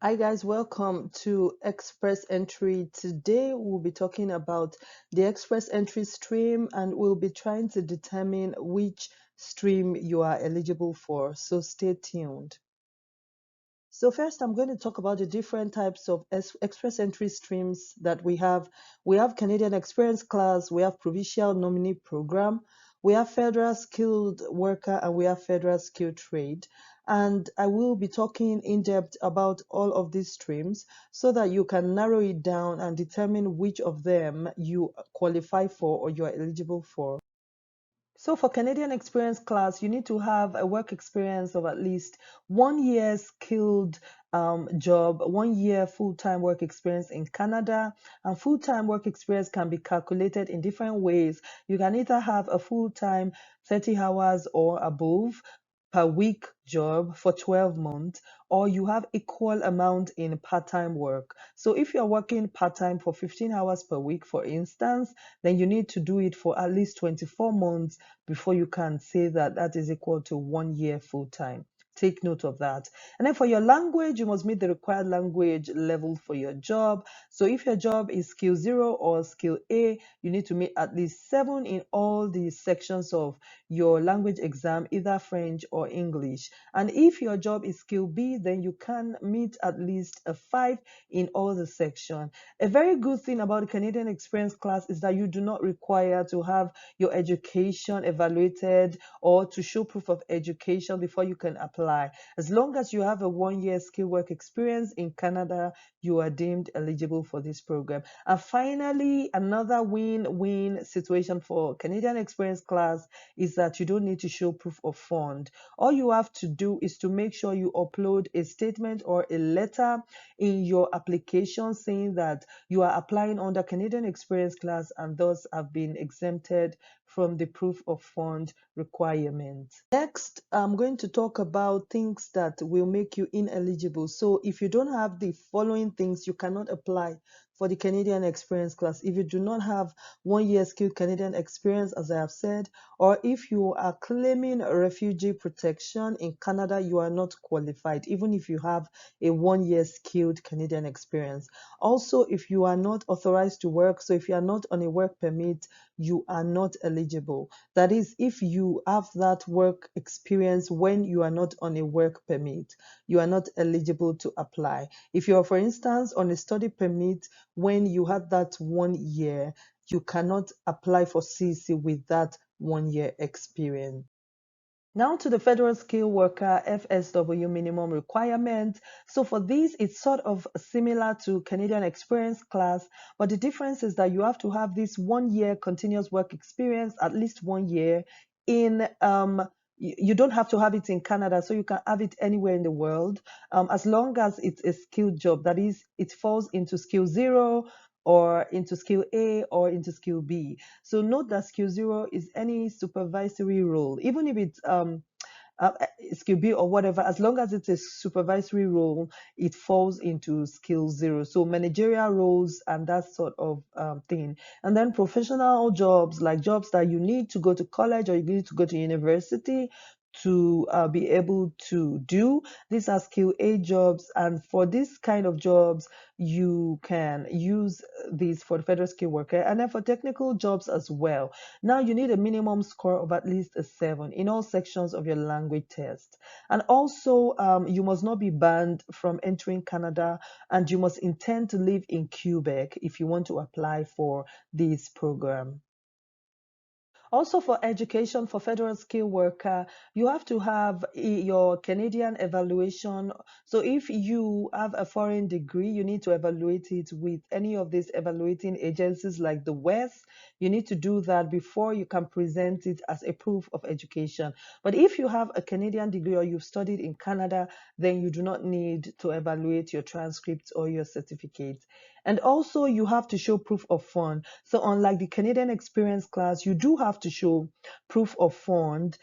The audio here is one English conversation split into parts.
Hi guys, welcome to Express Entry. Today we'll be talking about the Express Entry stream and we'll be trying to determine which stream you are eligible for. So stay tuned. So first, I'm going to talk about the different types of express entry streams that we have. We have Canadian Experience Class, we have Provincial Nominee Program, we have Federal Skilled Worker, and we have Federal Skilled Trade. And I will be talking in depth about all of these streams so that you can narrow it down and determine which of them you qualify for or you are eligible for. So for Canadian Experience Class, you need to have a work experience of at least 1 year skilled job, 1 year full-time work experience in Canada. And full-time work experience can be calculated in different ways. You can either have a full-time 30 hours or above per week job for 12 months, or you have equal amount in part-time work. So if you're working part-time for 15 hours per week, for instance, then you need to do it for at least 24 months before you can say that that is equal to 1 year full-time. Take note of that. And then for your language, you must meet the required language level for your job. So if your job is skill 0 or skill A, you need to meet at least 7 in all the sections of your language exam, either French or English. And if your job is skill B, then you can meet at least a 5 in all the sections. A very good thing about the Canadian Experience Class is that you do not require to have your education evaluated or to show proof of education before you can apply. As long as you have a 1 year skill work experience in Canada, you are deemed eligible for this program. And finally, another win-win situation for Canadian Experience Class is that you don't need to show proof of fund. All you have to do is to make sure you upload a statement or a letter in your application saying that you are applying under Canadian Experience Class and thus have been exempted from the proof of fund requirement. Next, I'm going to talk about things that will make you ineligible. So if you don't have the following things, you cannot apply for the Canadian Experience Class. If you do not have 1 year skilled Canadian experience, as I have said, or if you are claiming refugee protection in Canada, you are not qualified, even if you have a 1 year skilled Canadian experience. Also, if you are not authorized to work, so if you are not on a work permit, you are not eligible. That is, if you have that work experience when you are not on a work permit, you are not eligible to apply. If you are, for instance, on a study permit when you had that 1 year, you cannot apply for CC with that 1 year experience. Now to the Federal Skilled Worker FSW minimum requirement. So for this, it's sort of similar to Canadian Experience Class, but the difference is that you have to have this 1 year continuous work experience, at least 1 year in you don't have to have it in Canada, so you can have it anywhere in the world, as long as it's a skilled job. That is, it falls into skill 0 or into skill A or into skill B. So note that skill 0 is any supervisory role, even if it's uh, skill B or whatever, as long as it's a supervisory role, it falls into skill 0. So managerial roles and that sort of thing. And then professional jobs, like jobs that you need to go to college or you need to go to university to be able to do. These are skill A jobs, and for this kind of jobs, you can use these for the federal skill worker, and then for technical jobs as well. Now you need a minimum score of at least a 7 in all sections of your language test. And also, you must not be banned from entering Canada, and you must intend to live in Quebec if you want to apply for this program. Also for education for federal skill worker, you have to have your Canadian evaluation. So if you have a foreign degree, you need to evaluate it with any of these evaluating agencies like the West. You need to do that before you can present it as a proof of education. But if you have a Canadian degree or you've studied in Canada, then you do not need to evaluate your transcripts or your certificates. And also you have to show proof of fund. So unlike the Canadian Experience Class, you do have to show proof of fund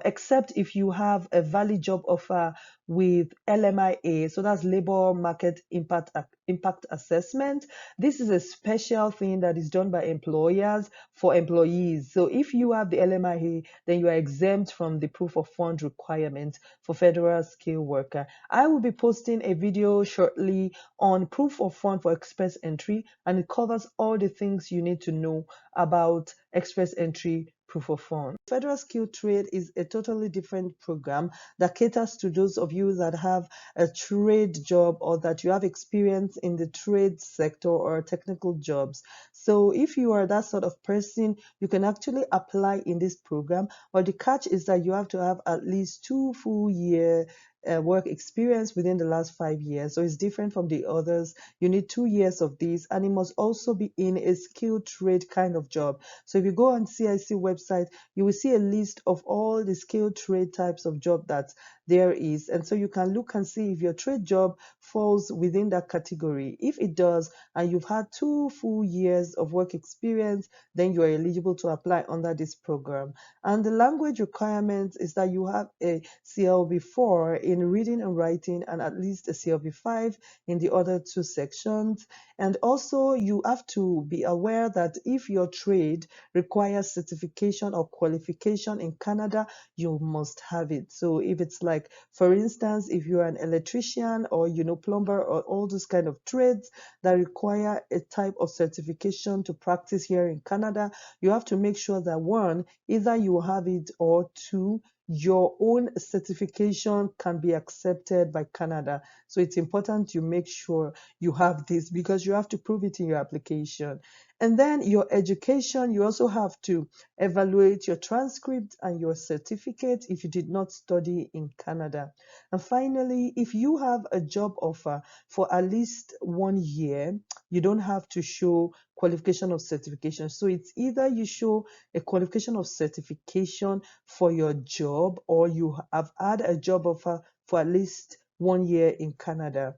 except if you have a valid job offer with LMIA, so that's Labor Market Impact Assessment. This is a special thing that is done by employers for employees. So if you have the LMIA, then you are exempt from the proof of fund requirement for federal skilled worker. I will be posting a video shortly on proof of fund for express entry, and it covers all the things you need to know about express entry proof of fund. Federal Skilled Trade is a totally different program that caters to those of you that have a trade job or that you have experience in the trade sector or technical jobs. So if you are that sort of person, you can actually apply in this program. But the catch is that you have to have at least 2 full-year work experience within the last 5 years. So it's different from the others. You need 2 years of this, and it must also be in a skilled trade kind of job. So if you go on CIC website, you will see a list of all the skilled trade types of job that there is. And so you can look and see if your trade job falls within that category. If it does, and you've had 2 full-years of work experience, then you are eligible to apply under this program. And the language requirement is that you have a CLB4 in reading and writing and at least a CLB5 in the other 2 sections. And also you have to be aware that if your trade requires certification or qualification in Canada, you must have it. So if it's like, for instance, if you're an electrician or plumber or all those kind of trades that require a type of certification to practice here in Canada, you have to make sure that one, either you have it, or two, your own certification can be accepted by Canada. So it's important you make sure you have this because you have to prove it in your application. And then your education, you also have to evaluate your transcript and your certificate if you did not study in Canada. And finally, if you have a job offer for at least 1 year, you don't have to show qualification of certification. So it's either you show a qualification of certification for your job, or you have had a job offer for at least 1 year in Canada.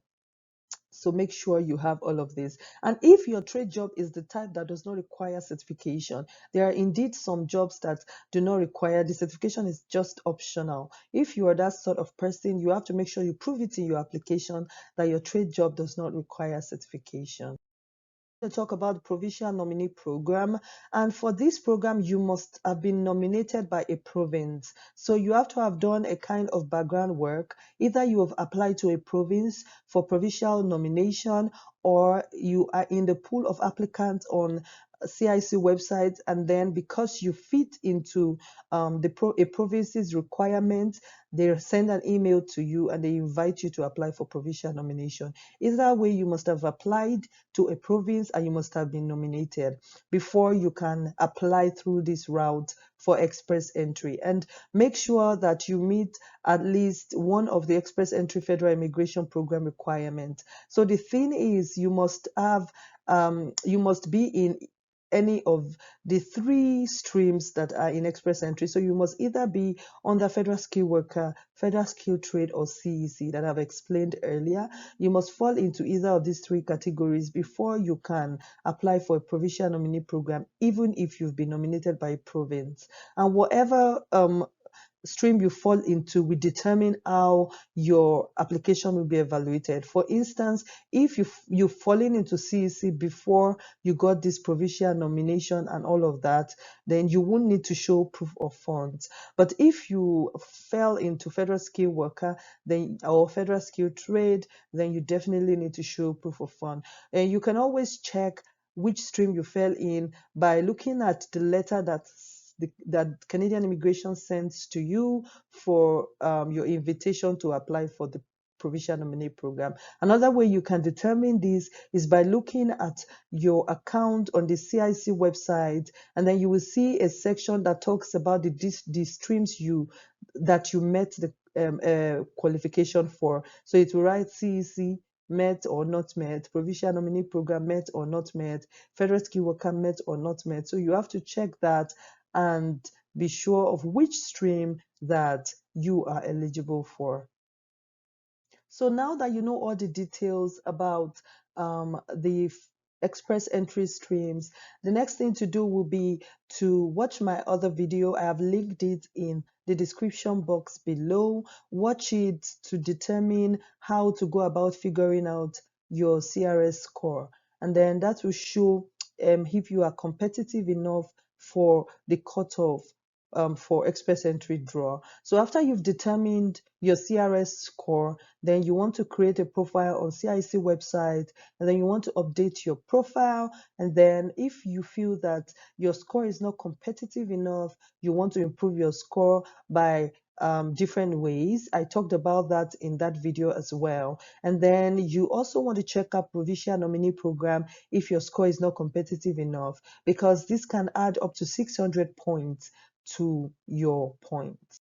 So make sure you have all of this. And if your trade job is the type that does not require certification, there are indeed some jobs that do not require the certification, is just optional. If you are that sort of person, you have to make sure you prove it in your application that your trade job does not require certification. To talk about the provincial nominee program, and for this program you must have been nominated by a province. So you have to have done a kind of background work. Either you have applied to a province for provincial nomination, or you are in the pool of applicants on CIC website, and then because you fit into a province's requirements, they send an email to you and they invite you to apply for provincial nomination. Either way, you must have applied to a province and you must have been nominated before you can apply through this route for express entry. And make sure that you meet at least one of the express entry federal immigration program requirements. So the thing is, you must be in any of the 3 streams that are in express entry. So you must either be under federal skilled worker, federal skilled trade, or CEC that I've explained earlier. You must fall into either of these 3 categories before you can apply for a provincial nominee program, even if you've been nominated by a province. And whatever stream you fall into will determine how your application will be evaluated. For instance, if you've fallen into CEC before you got this provincial nomination and all of that, then you won't need to show proof of funds. But if you fell into federal skilled worker or federal skilled trade, then you definitely need to show proof of fund. And you can always check which stream you fell in by looking at the letter that Canadian Immigration sends to you for your invitation to apply for the provincial nominee program. Another way you can determine this is by looking at your account on the CIC website, and then you will see a section that talks about the streams that you met the qualification for. So it will write CEC met or not met, provincial nominee program met or not met, federal skilled worker met or not met. So you have to check that and be sure of which stream that you are eligible for. So now that you know all the details about the express entry streams. The next thing to do will be to watch my other video. I have linked it in the description box below. Watch it to determine how to go about figuring out your CRS score. And then that will show if you are competitive enough for the cutoff for express entry draw. So after you've determined your CRS score, then you want to create a profile on CIC website, and then you want to update your profile. And then if you feel that your score is not competitive enough, you want to improve your score by different ways. I talked about that in that video as well. And then you also want to check out provincial nominee program if your score is not competitive enough, because this can add up to 600 points to your points.